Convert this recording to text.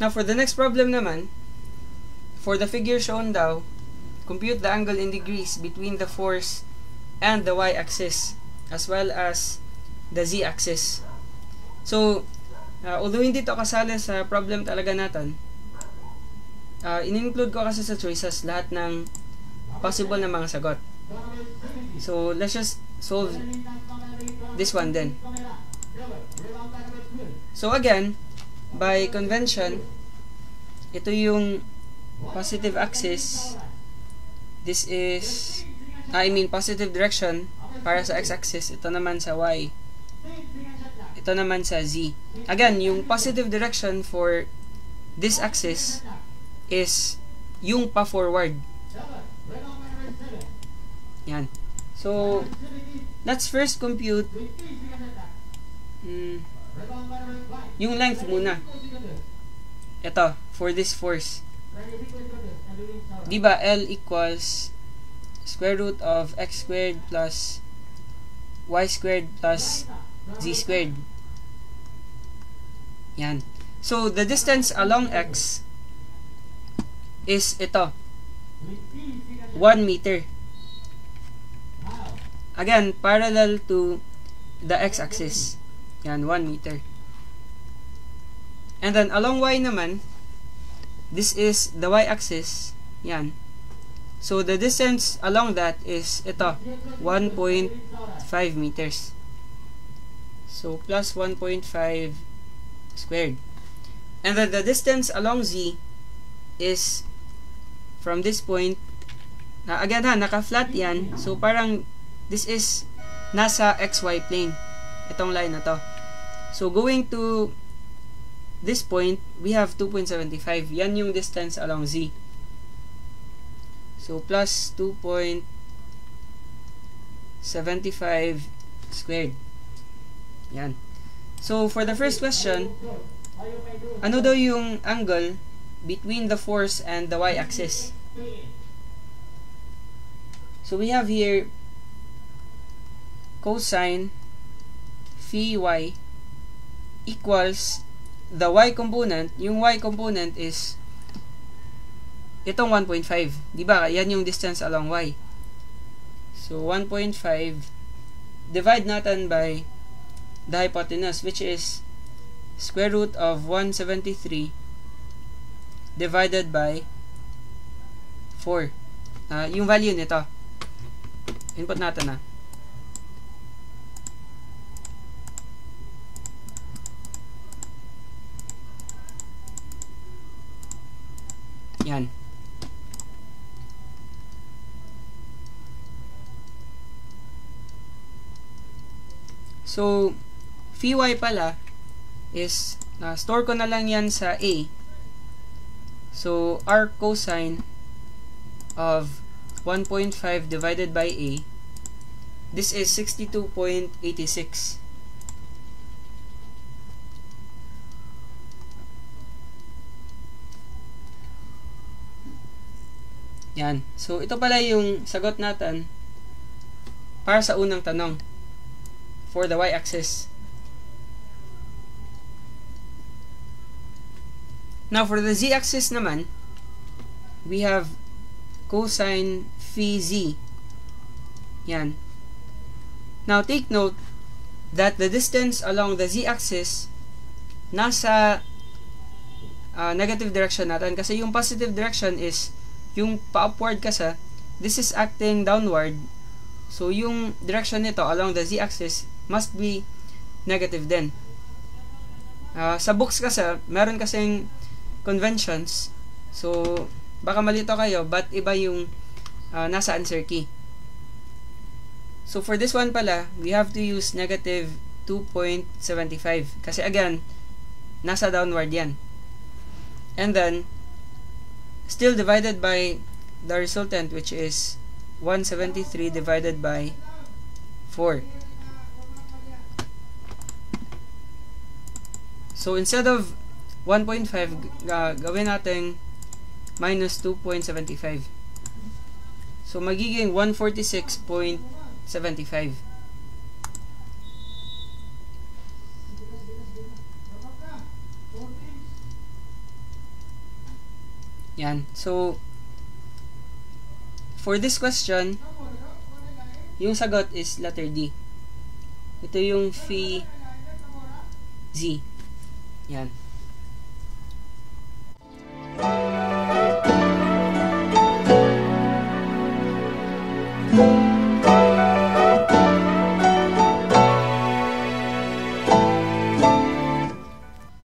Now, for the next problem naman, for the figure shown daw, compute the angle in degrees between the force and the y-axis as well as the z-axis. So, although hindi to kasali sa problem talaga natin, in-include ko kasi sa choices lahat ng possible na mga sagot. So, let's just solve this one then. So, again, by convention, ito yung positive axis. This is, positive direction para sa x-axis. Ito naman sa y. Ito naman sa z. Again, yung positive direction for this axis is yung pa-forward. Yan. So, let's first compute yung length muna. Ito, for this force. Diba, L equals square root of x squared plus y squared plus z squared. Yan. So, the distance along x is ito. 1 meter. Again, parallel to the x-axis. Yan, 1 meter. And then, along y naman, this is the y-axis. Yan. So, the distance along that is ito, 1.5 meters. So, plus 1.5 squared. And then, the distance along z is from this point, again naka-flat yan. So, parang this is nasa xy plane. Itong line na to. So, going to this point, we have 2.75. Yan yung distance along z. So, plus 2.75 squared. Yan. So, for the first question, ano daw yung angle between the force and the y-axis? So, we have here cosine phi y equals the y component. Yung y component is itong 1.5. Diba? Yan yung distance along y. So, 1.5 divide natin by the hypotenuse, which is square root of 173 divided by 4. Yung value nito. Input natin na. Yan. So, phi y pala is, store ko na lang yan sa a. So, r cosine of 1.5 divided by a, this is 62.86. Yan. So, ito pala yung sagot natin para sa unang tanong for the y-axis. Now, for the z-axis naman, we have cosine phi z. Yan. Now, take note that the distance along the z-axis nasa negative direction natin. Kasi yung positive direction is yung pa-upward kasi, this is acting downward. So, yung direction nito along the z-axis must be negative din. Sa books kasi, meron kasing conventions. So, baka malito kayo, but iba yung nasa answer key. So, for this one pala, we have to use negative 2.75. Kasi again, nasa downward yan. And then, still divided by the resultant, which is 173 divided by 4. So, instead of 1.5, gawin natin minus 2.75. So, magiging 146.75. Yan. So, for this question, yung sagot is letter D. Ito yung phi Z. Yan.